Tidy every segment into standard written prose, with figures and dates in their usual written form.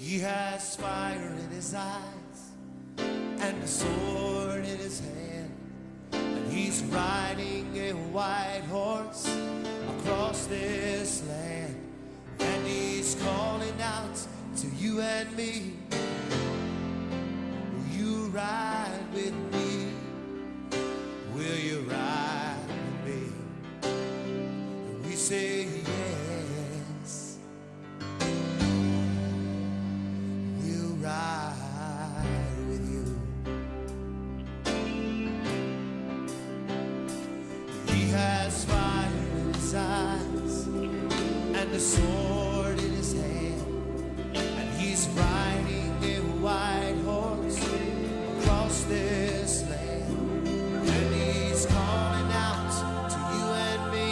He has fire in his eyes and a sword in his hand, and he's riding a white horse across this land, and he's calling out to you and me. Will you ride with me? Will you ride with me? And we say yes. We'll ride with you. He has fire in his eyes and a sword in his hand, and he's riding a white horse across this land, and he's calling out to you and me.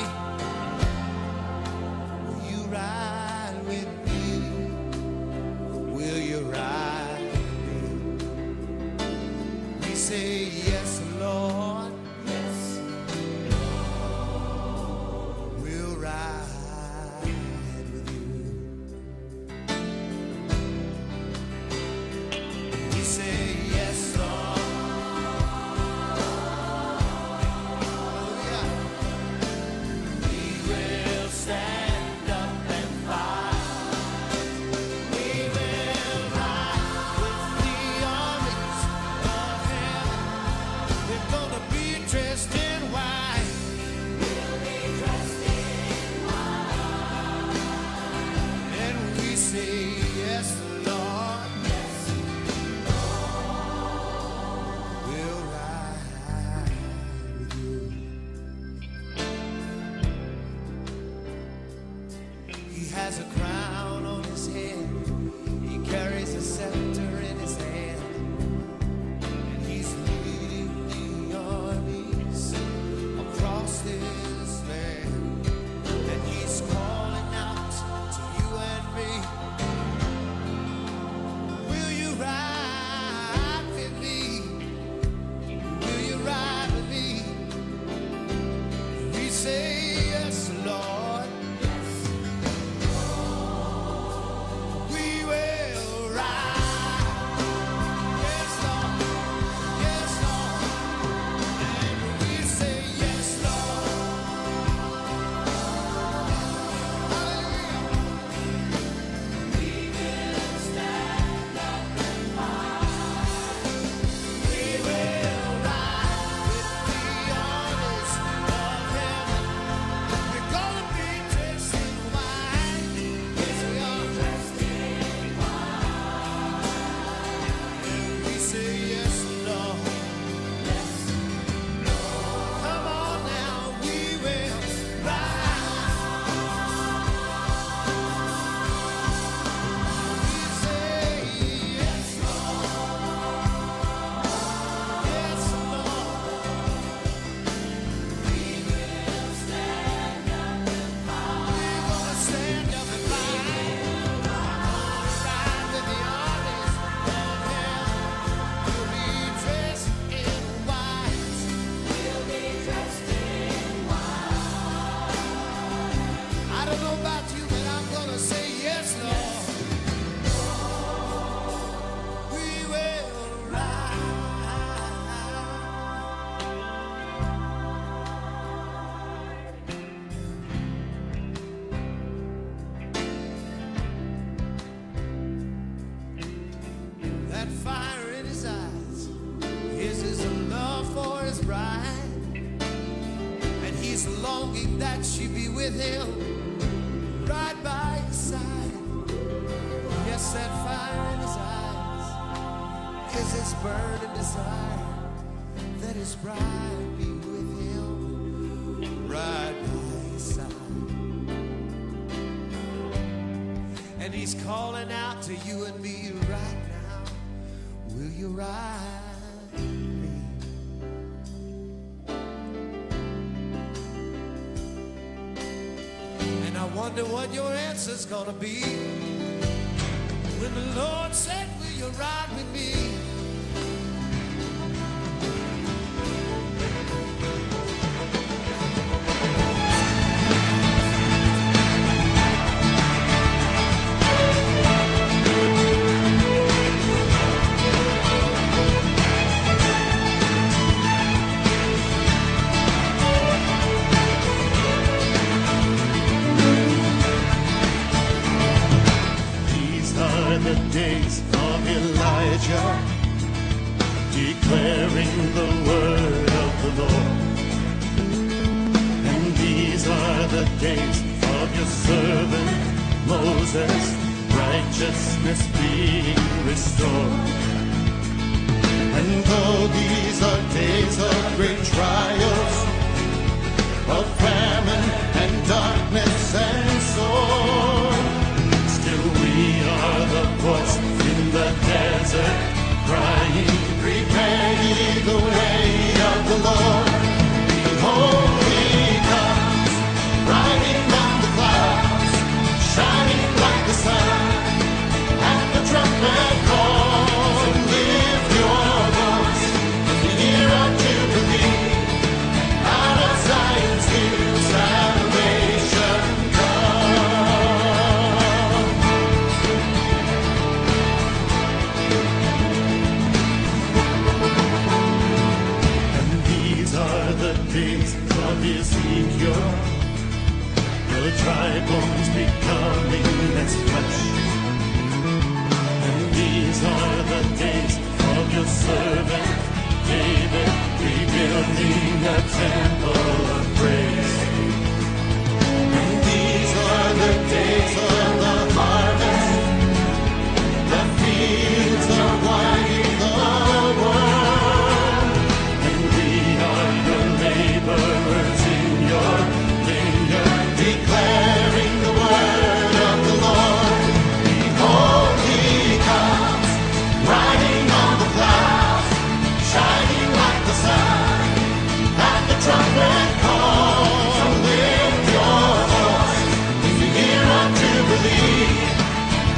Will you ride with me? Will you ride with me? We say yes, Lord. Yes, we'll ride with you. We say yes, Lord. Hallelujah. We will stand up and fight. We will ride with the armies of heaven. We're gonna be dressed in white. We'll be dressed in white. And we say yes, Lord. Yes, we'll ride with you. He has a crown on his head. He carries a scepter in his hand, and he's leading the armies across this land, and he's calling out to you and me. Will you ride with me? Will you ride with me? We say yes, Lord. We will ride. Yes, Lord. Yes, Lord. And we say yes, Lord. Hallelujah. We will stand up and fight. We will ride with the armies of heaven. We're gonna be dressed in white. Yes, we are dressed in white. And we say yes, Lord. Yes, Lord. Come on now, we will ride. We say yes, Lord. Yes, Lord. We will stand up and fight. We're gonna stand up and fight. Ride with the armies of heaven. We'll be dressed in white. We'll be dressed in white. I don't know about you, but I'm gonna say yes, Lord. We will ride. That fire in his eyes is his love for his bride, and he's longing that she be with him, right by his side. Yes, that fire in his eyes is his burning desire that his bride be with him, right by his side. And he's calling out to you and me right now. Will you ride with me? And I wonder what your answer's gonna be when the Lord said, will you ride with me? declaring the word of the Lord. And these are the days of your servant Moses, righteousness being restored. And though these are days of great trials, of famine and darkness and sword, still we are the voice in the desert, crying, prepare ye the way of the Lord. Behold, he comes, riding on the clouds, shining like the sun, and the trumpet calls, and lift your voice in the year of Jubilee. Out of Zion's hill, salvation comes. And these are the days of Ezekiel, the dry bones becoming as flesh. And these are the days of your servant David, rebuilding a temple of praise. And these are the days of the harvest. The fields are winding the world, and we are your laborers in your vineyard, declaring the word of the Lord. Behold, he comes, riding on the clouds, shining like the sun, at the trumpet call. So lift your voice in the year of Jubilee.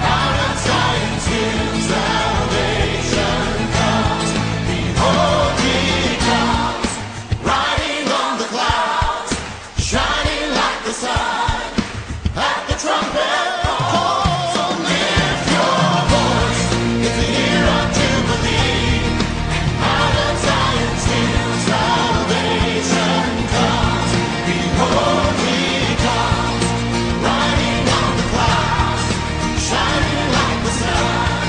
Out of Zion's hill, salvation comes. Behold, he comes, riding on the clouds, shining like the sun, at the trumpet call. So lift your voice, it's the year of Jubilee. Out of Zion's hill, salvation comes. Behold, he comes, riding on the clouds, shining like the sun,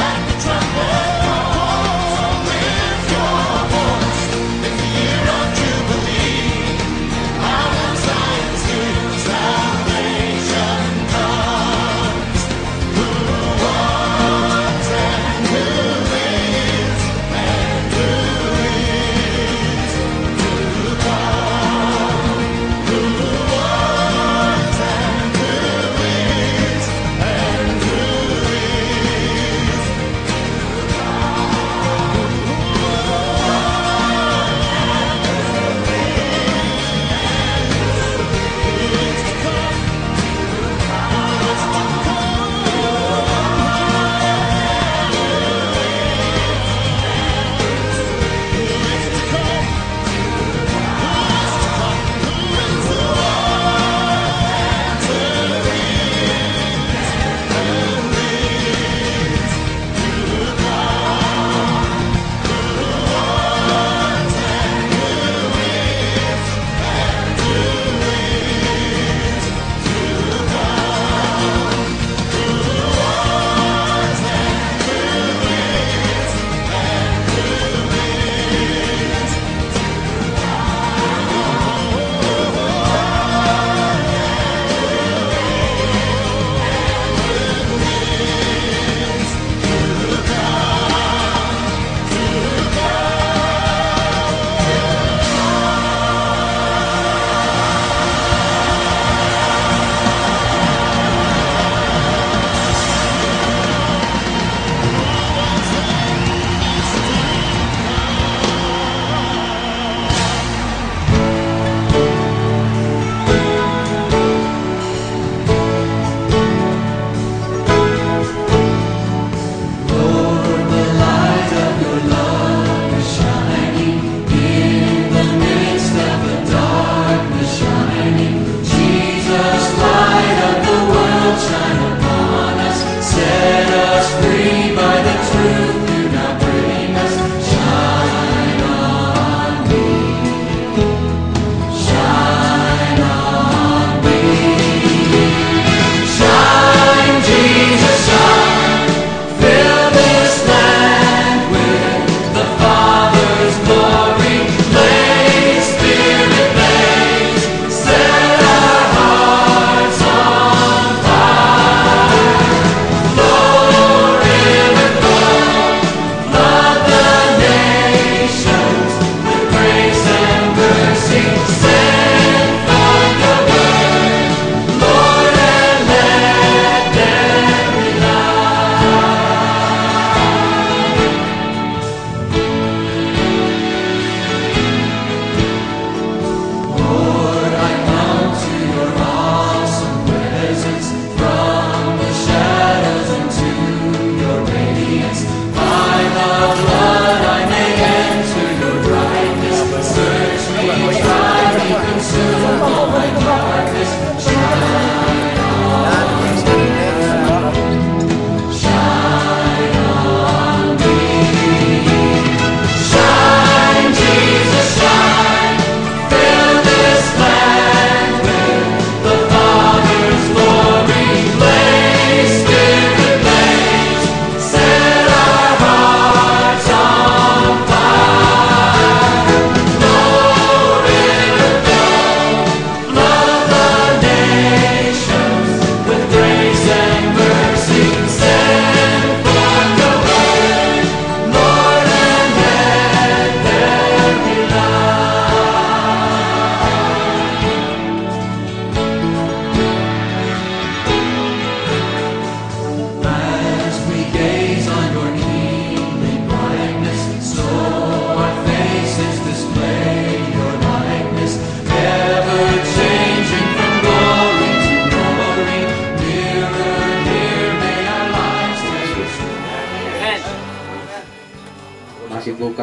at the trumpet call. So lift your voice, it's the year of Jubilee. Out of Zion's hill,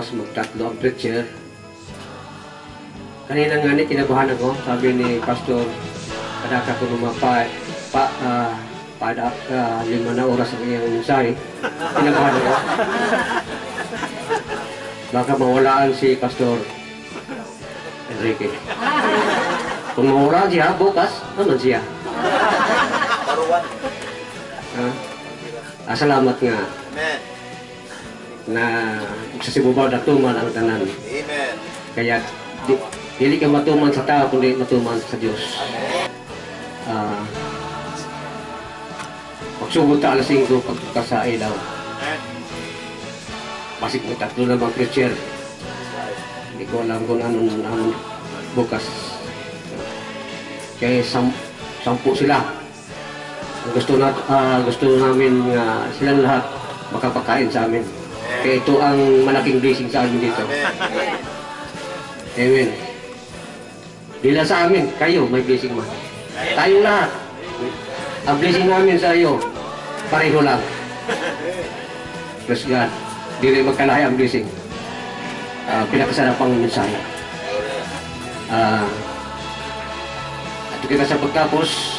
tapos magtatlo ang preacher. Kanina nga ni kinabahan ako, sabi ni Pastor, kadaka ko lumapa, pada 5 na oras ang iyang mensahe. Kinabahan ako. Baka mawalaan si Pastor Enrique. Kung mawalaan siya, bukas, naman siya. Salamat nga. Amen. Na sa Sibubaw natuman ang tanan. Amen. Kaya dili ka matuman sa tao kundi matuman sa Dios. Magsugod ta alas 5 pagkasai daw. Basig mo tatlo na mga preacher. Hindi ko alam kung anong bukas. Kaya 10 sila. Gusto namin silang lahat makapakain sa amin. Kaya ito ang malaking blessing sa amin dito. Amen. Dila sa amin, kayo may blessing man. Tayong lahat. Ang blessing namin sa iyo, pareho lang. Bless God. Dili magkalahi ang blessing. Pinakasarapang mensahe. At kita sa pagtapos,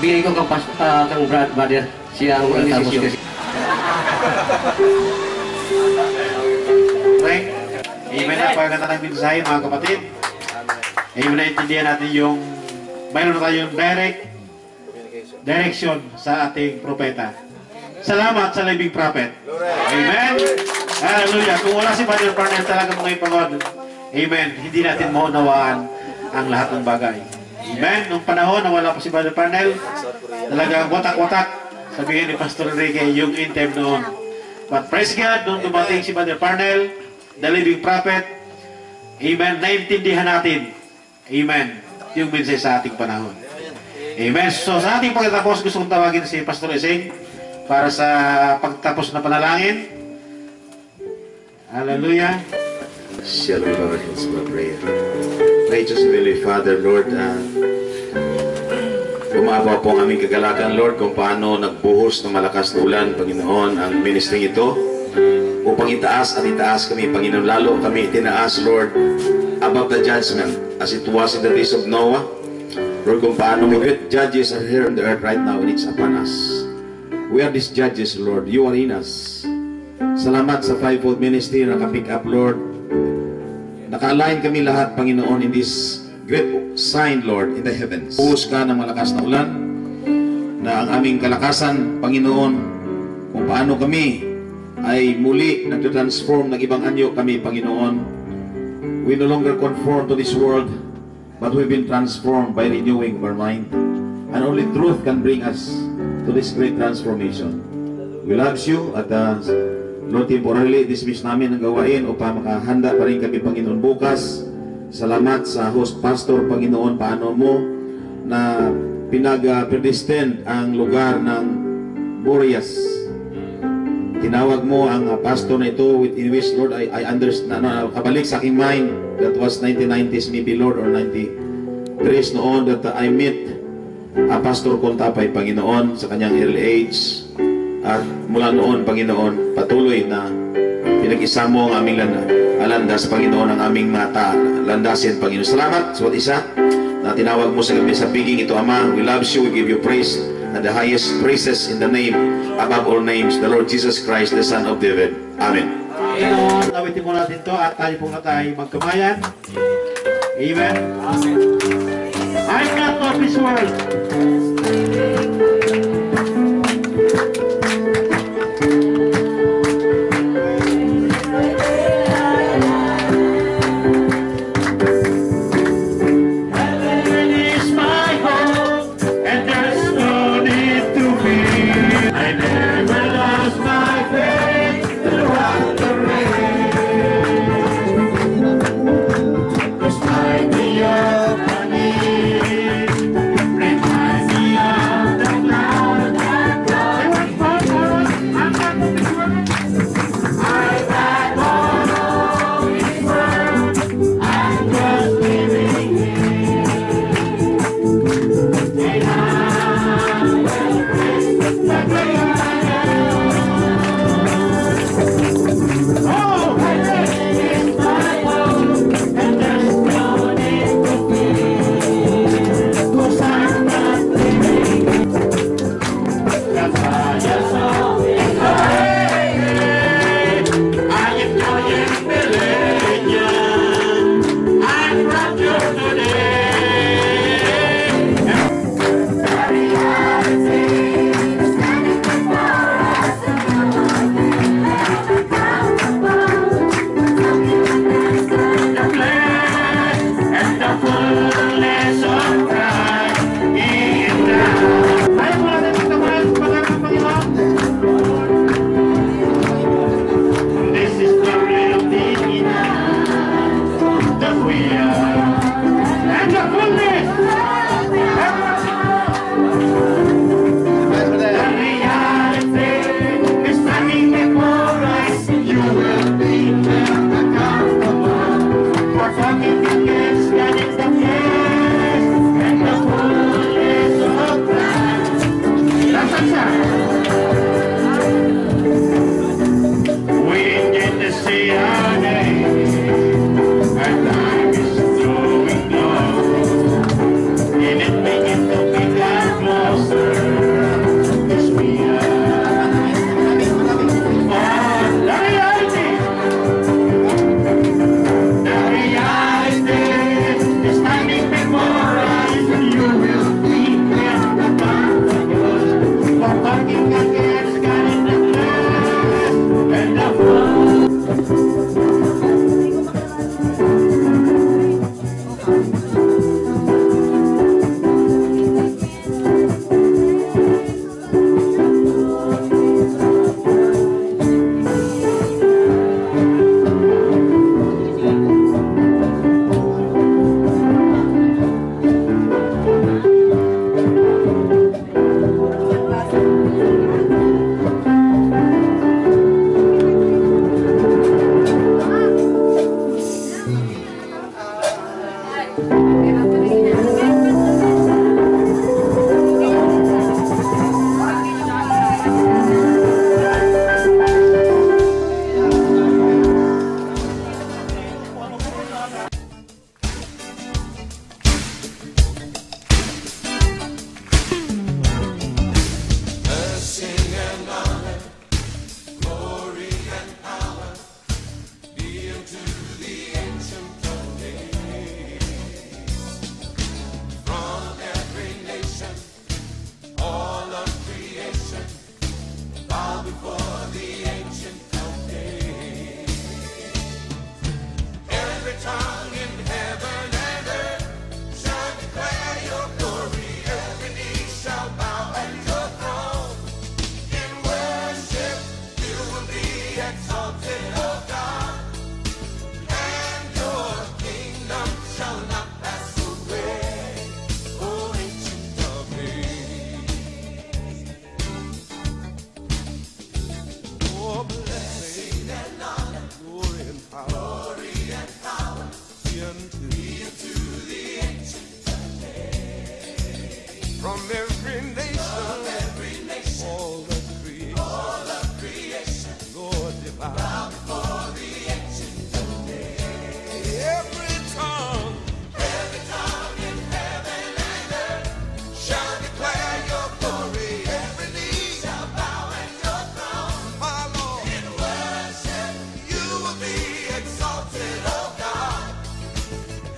bigay ko kang brother, siya ang matapos kasi. Okay? Amen na pagkata ng mensahe mga kapatid. Amen na intindihan natin yung mayroon na tayong direction sa ating propeta. Salamat sa living prophet. Amen. Hallelujah. Kung wala si Brother Parnell talaga mga ipagod, amen, hindi natin maunawaan ang lahat ng bagay. Amen. Nung panahon na wala pa si Brother Parnell, talagang watak-watak, sabihin ni Pastor Enrique, yung in-time noon. But praise God, nung dumating si Brother Parnell, the living prophet, amen, naintindihan natin, amen, yung mensahe sa ating panahon. Amen. So sa ating pagkatapos, gusto kong tawagin si Pastor Esing para sa pagtapos na panalangin. Hallelujah. Shall we bow our heads for prayer? Righteous Heavenly Father, Lord, umaba po ang aming kagalakan, Lord, kung paano nagbuhos ng malakas na ulan, Panginoon, ang ministry ito upang itaas at itaas kami, Panginoon, lalo kami tinaas, Lord, above the judgment as it was in the days of Noah. Lord, kung paano may great judges are here on the earth right now and it's upon us. We are these judges, Lord. You are in us. Salamat sa fivefold ministry na nakapick up, Lord. Naka-align kami lahat, Panginoon, in this great sign, Lord, in the heavens. Buhos ka ng malakas na ulan na ang aming kalakasan, Panginoon, kung paano kami ay muli nag-transform ng ibang anyo kami, Panginoon. We no longer conform to this world, but we've been transformed by renewing our mind. And only truth can bring us to this great transformation. We love you at Lord, temporarily dismiss namin ang gawain upang makahanda pa rin kami, Panginoon, bukas. Salamat sa host pastor, Panginoon, paano mo na pinag-predestined ang lugar ng Boreas. Tinawag mo ang pastor na ito in which, Lord, I understand, kabalik sa aking mind, that was 1990s maybe, Lord, or 93s noon that I met Pastor Contapay, Panginoon, sa kanyang early age. At mula noon, Panginoon, patuloy na pinag-isa mo ang aming landas, Panginoon, ang aming mata, landasin, Panginoon. Salamat sa isa na tinawag mo sa gabi sa piging ito, Ama. We love you, we give you praise and the highest praises in the name above all names, the Lord Jesus Christ, the Son of David. Amen. Panginoon, awitin mo natin ito at tayo po na tayo magkamayan. Amen. I'm not of this world. Remind me From every nation, all of creation, Lord divine. Bow before the ancient of days. Every tongue in heaven and earth shall declare your glory. Every knee shall bow at your throne, my Lord. In worship, you will be exalted, O God,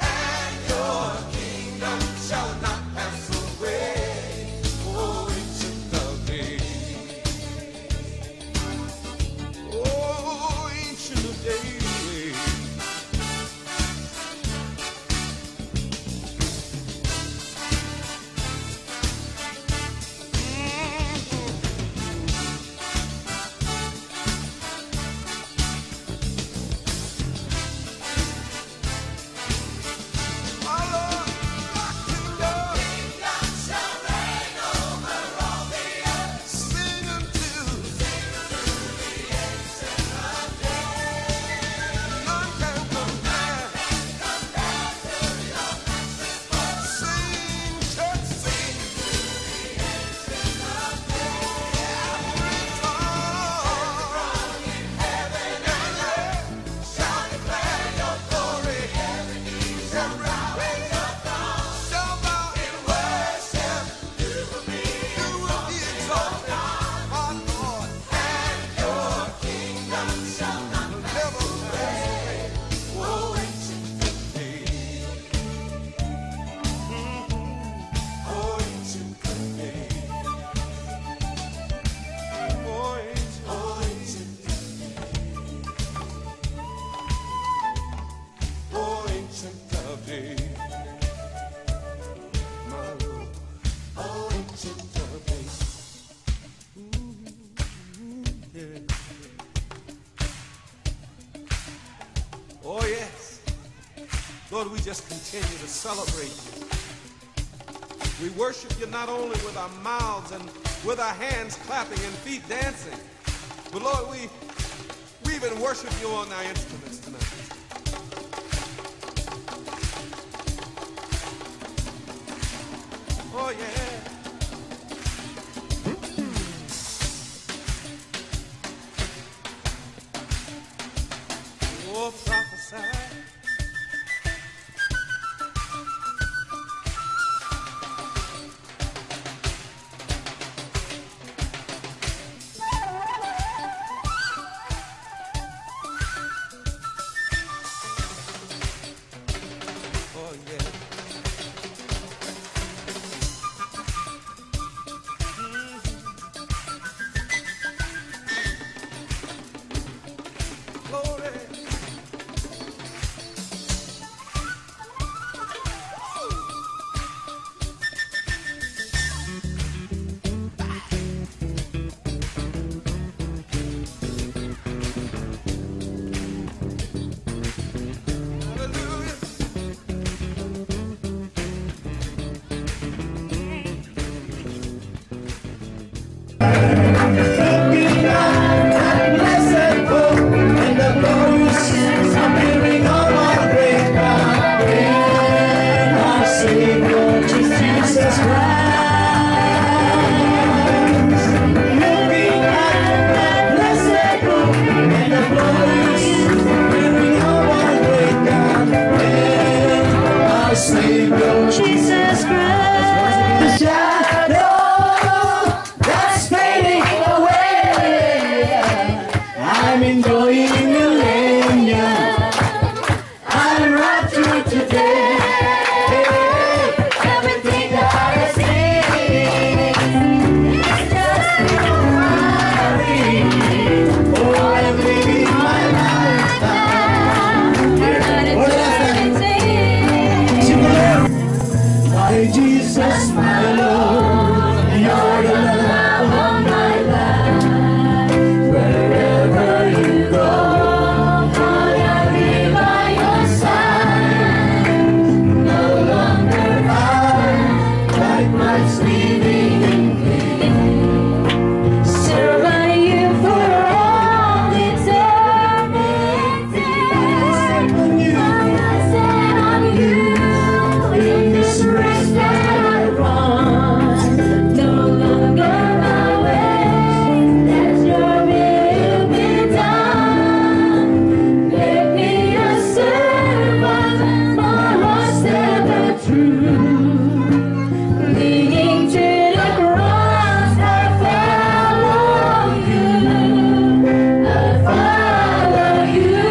and your kingdom shall not pass away. Oh, ancient of days. Oh, ancient of days. My Lord, your kingdom shall reign over all the earth. Sing unto the ancient of days. None can compare to your matchless. Sing, church, sing to the ancient of days. Every tongue in heaven and earth shall declare your glory. Every knee shall bow at your throne. Shall bow in worship. You will be exalted, our Lord, and your kingdom shall not never fade. Oh, ancient of days. Oh, ancient of days. Oh, ancient of days. Oh, ancient of days. My Lord. Oh, ancient of days. Yeah. Oh, yes. Lord, we just continue to celebrate you. We worship you not only with our mouths and with our hands clapping and feet dancing, but Lord, we even worship you on our instruments tonight. Oh, yeah. Oh, prophesy. Jesus, my Lord, you're the love of my life. Wherever you go, I'll be by your side. No longer like much living in pain. Serving you for all eternity. My eyes set on you in this race that I run. No longer my ways, let your will be done. Make me a servant, my heart's ever true. Leading to the cross, I follow you. I follow you.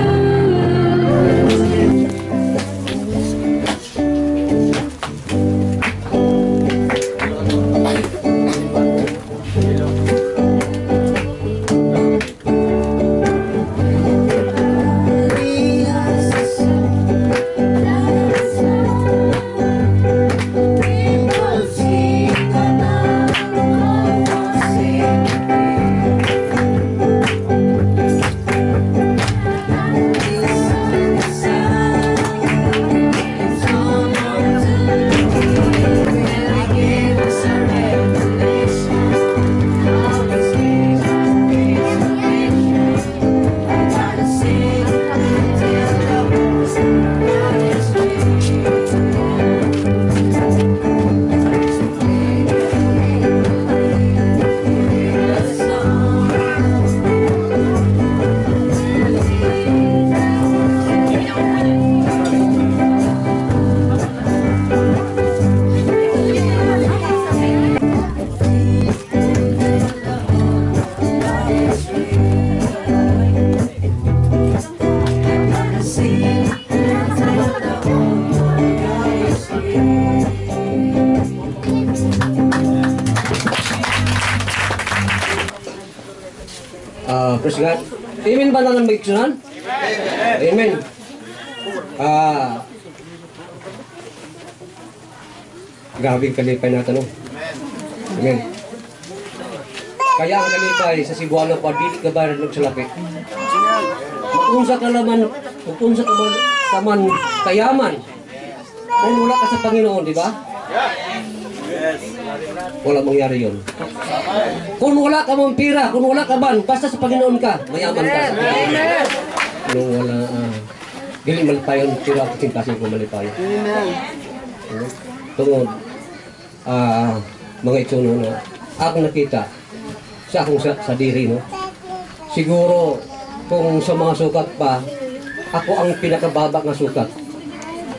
Praise God. Amen ba na ng bigsunan? Amen. Gabing kalipay natin, no? Amen. Kaya ang kalipay sa Cebuano pa, dili ka ba rin salapi? Kung sa kalaman, kung sa kaman kayaman, kung wala ka sa Panginoon, di ba? Wala mangyari yun. Kung wala ka mong pira, kung wala ka ban, basta sa Panginoon ka, mayaman ka sa Panginoon. Kung wala, dili malipayon, pero ako kasing kung malipayon. Tungod, mga itsuno na ako nakita sa akong sa diri, no? Siguro, kung sa mga sukat pa, ako ang pinakababa na sukat.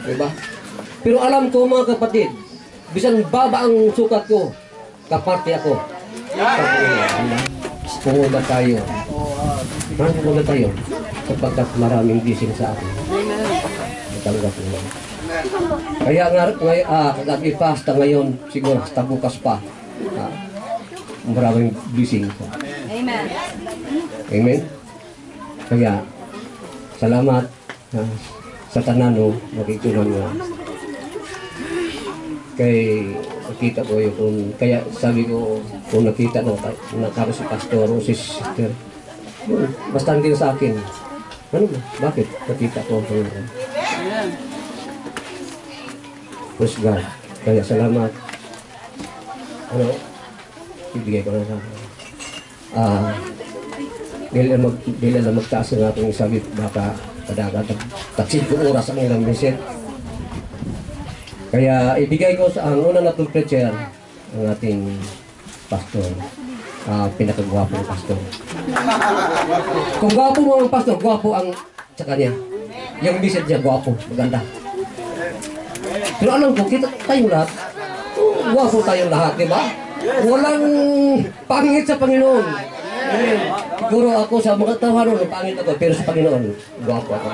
Diba? Pero alam ko mga kapatid, bisan baba ang sukat ko, kaparte ako. Pumunta tayo. Pumunta tayo. Sapagkat maraming blessing sa akin. Matanggap mo. Kaya nga, kagabi pasta ngayon, siguro hasta bukas pa. Maraming blessing. Amen. Amen. Kaya, salamat sa tanano, nakitunan nga. Kay nakita ko yung kaya sabi ko kung nakita ng nakaro si pastor o si sister, basta din sa akin. Ano ba? Bakit? Nakita ko ang Praise God. Kaya salamat. Ano? Ibigay ko na sa akin. Dili na magtaas ng aking sabi, baka padagat taksid ko oras ang ilang visit. Kaya ibigay ko sa ang unang natong preacher, ang ating pastor, pinakagwapong pastor. Kung gwapo mo ang pastor, gwapo ang sa kanya. Yung visit niya, gwapo, maganda. Pero alam ko, kita tayong lahat, gwapo tayong lahat, di ba? Walang pangit sa Panginoon. Siguro ako sa mga tawanon, pangit ako, pero sa Panginoon, gwapo ako.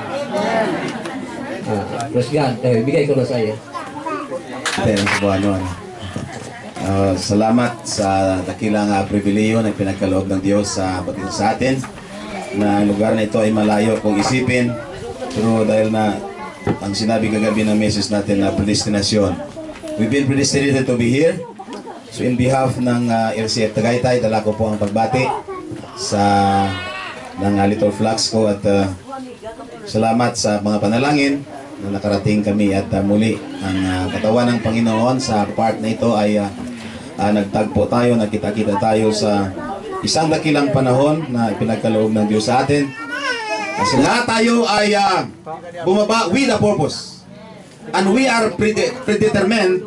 Praise God, ibigay ko na sa iyo. Salamat sa dakilang pribileyo na pinagkaloob ng Diyos sa sa atin na lugar na ito ay malayo kung isipin, pero dahil na ang sinabi kagabi ng message natin na predestinasyon, we've been predestinated to be here. So in behalf ng LCF Tagaytay, dala ko po ang pagbati sa ng Little Flags ko at salamat sa mga panalangin na nakarating kami at muli ang katawan ng Panginoon sa part na ito ay nagtagpo tayo, nagkita-kita tayo sa isang dakilang panahon na ipinagkaloob ng Diyos sa atin. Kasi lahat tayo ay bumaba with a purpose. And we are predetermined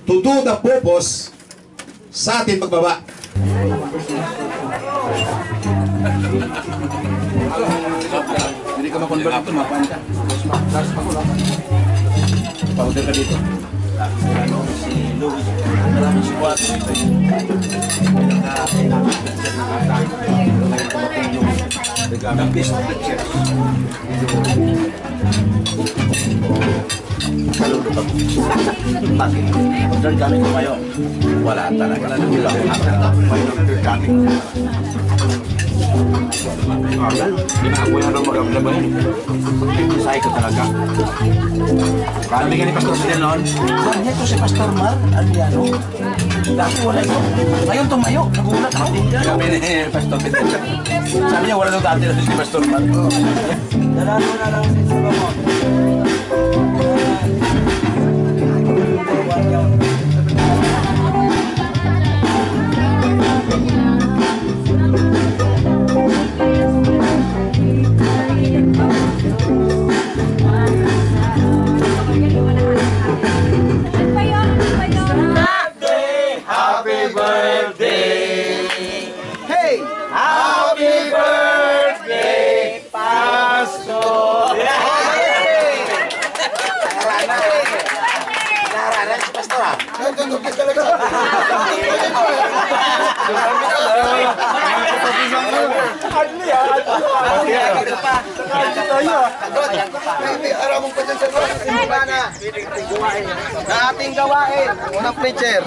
to do the purpose sa ating pagbaba. Hindi ka makonvert dito, mapaan ka. Powder ka dito. Si Louis. Maraming si Cuatro ito. The best of the church. Bakit? Third coming ko ngayon. Wala talaga. Wala nang ilang. Third coming. Hindi na ako yan ang mag-ablaban yun. Say ko talaga. Kala may ganit Pastor Fidel noon. Kanya ito si Pastor Mar Aliano. Dati wala ito. Ngayon tumayo. Nagulat ako. Kami ni Pastor Fidel. Sabi niya wala daw dati na si Pastor Mar. Dalaan mo na lang sa bako. Sa ating gawain, unang preacher.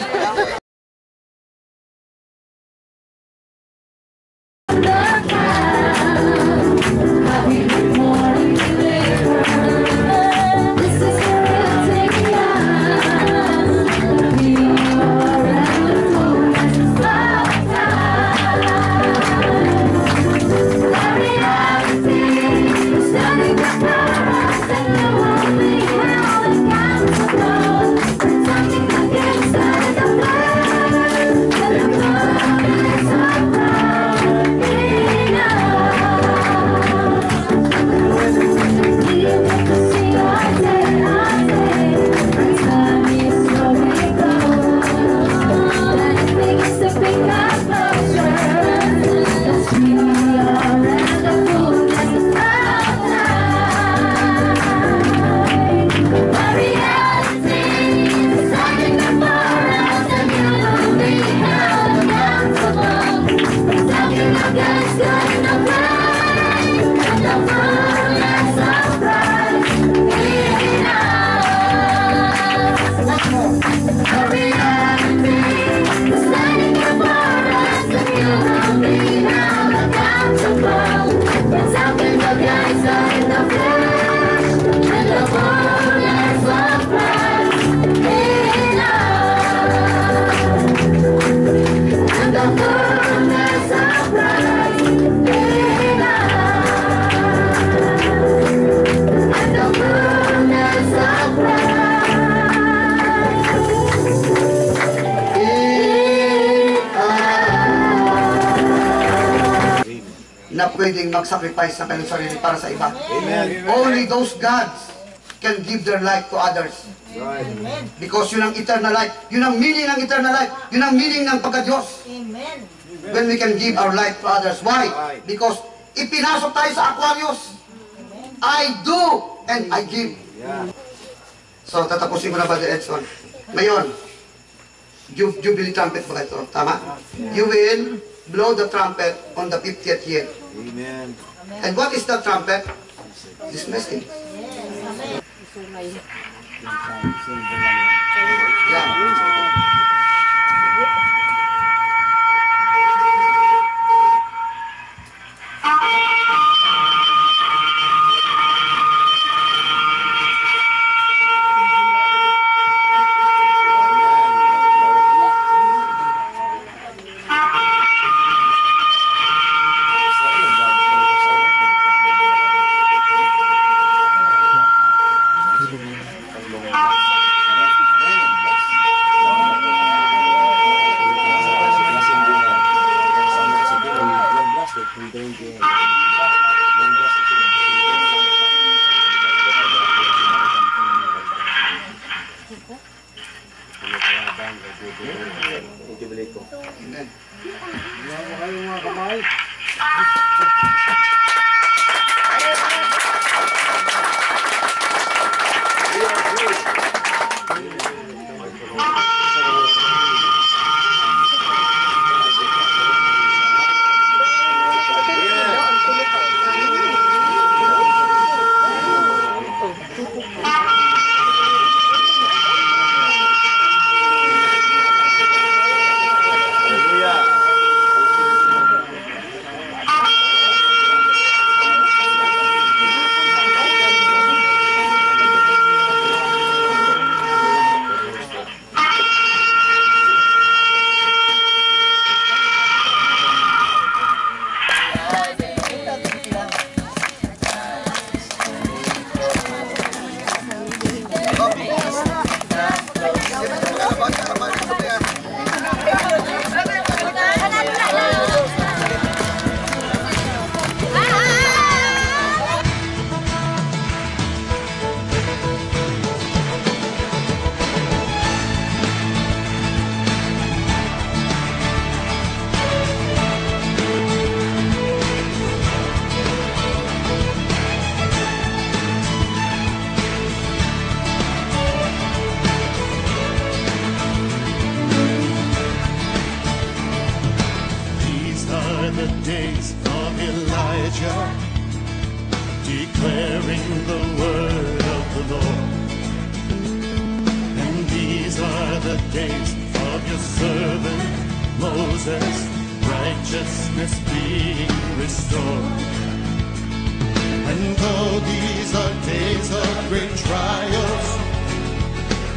Na pwedeng mag-sacrifice ng kanilang sarili para sa iba. Amen. Only those gods can give their life to others. Right. Because yun ang eternal life. Yun ang meaning ng eternal life. Yun ang meaning ng pagka-Diyos. Amen. When we can give our life to others. Why? Because ipinasok tayo sa Aquarius. I do and I give. So, tatapusin ko na ba, Edson? Ngayon, Jubilee trumpet ba ito? Tama? You will blow the trumpet on the 50th year. Amen. And what is that trumpet? This message. Yeah. Jubilee ko. Amen. These are the days of Elijah, declaring the word of the Lord. And these are the days of your servant Moses, righteousness being restored. And though these are days of great trials,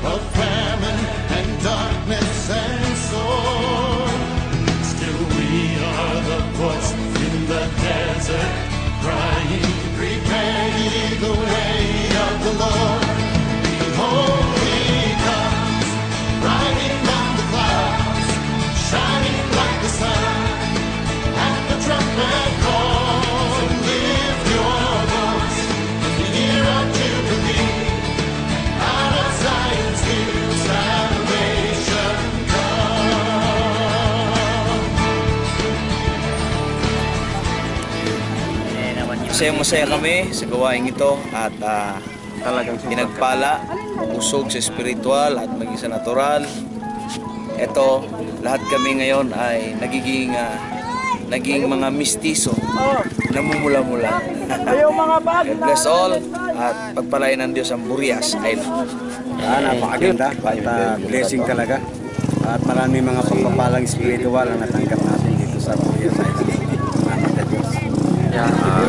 of famine and darkness and sword, still we are the voice in the desert, crying, prepare ye the way of the Lord. Behold, he comes, riding on the clouds, shining like the sun, at the trumpet call. So lift your voice in the year of Jubilee, out of Zion's hill salvation Masaya-masaya kami sa gawaing ito at pinagpala, busog sa spiritual at maging sa natural. Ito, lahat kami ngayon ay naging mga mistiso, namumula-mula. God bless all at pagpalain ng Diyos ang Burias Island. Napakaganda at blessing talaga. At marami mga pagpapalang spiritual ang natanggap natin dito sa Burias Island.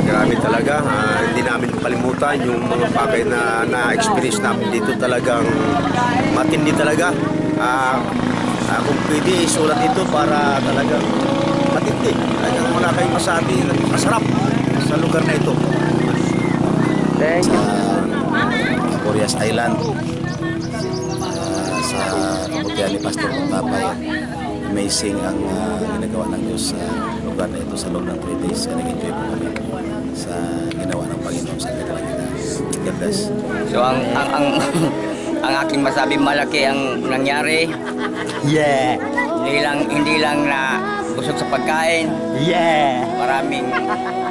Grabe talaga. Hindi namin palimutan yung mga bagay na na-experience namin dito, talagang matindi talaga. Kung pwede isulat ito para talagang matindi. Talagang wala kayong masabi, masarap sa lugar na ito. Sa Burias Island, sa pamugyan ni Pastor Papay. Amazing ang ginagawa ng Diyos sa lugar na ito sa loob ng 3 days. Nag-enjoy po kami sa ginawa ng Panginoon sa kanilang. God bless. So ang aking masabi, malaki ang nangyari. Yeah! Hindi lang na busog sa pagkain. Yeah! Maraming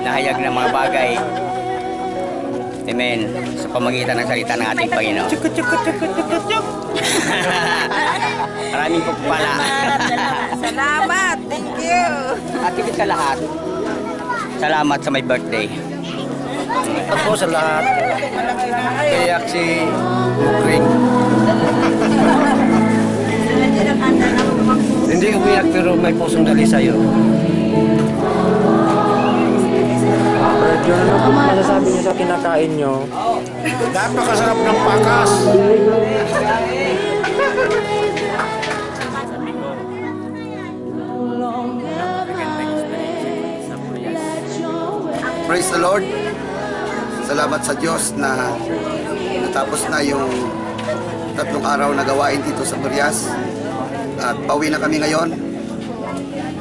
nahayag na mga bagay. Amen. Sa pamagitan ng salita ng ating Panginoon. Maraming pagpala. Salamat. Thank you. At higit sa lahat, salamat sa my birthday. Ito po sa lahat. Kayak si Ukring. Hindi umiyak pero may pusong dali sa'yo. Ano po masasabi niyo sa kinakain niyo? Napakasarap ng pakas! Praise the Lord. Salamat sa Diyos na natapos na yung 3 araw na gawain dito sa Burias. At pauwi na kami ngayon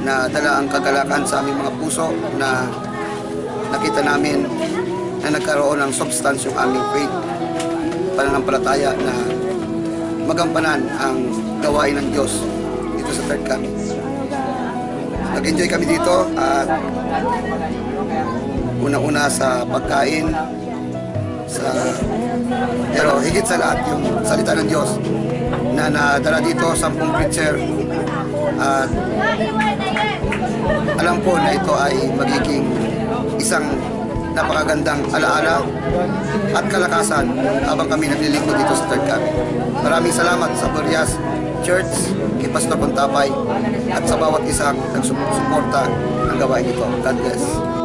na dala ang kagalakan sa aming mga puso na nakita namin na nagkaroon ng substance yung aming faith, pananampalataya na magampanan ang gawain ng Diyos dito dito sa third camp. Nag-enjoy kami dito at una-una sa pagkain, pero higit sa lahat yung salita ng Diyos na nadala dito 10 preacher at alam ko na ito ay magiging isang napakagandang alaala at kalakasan habang kami naglilingkod dito sa third camp. Maraming salamat sa Burias Church, kay Pastor Contapay at sa bawat isang nagsuporta ng gawain ito. God bless.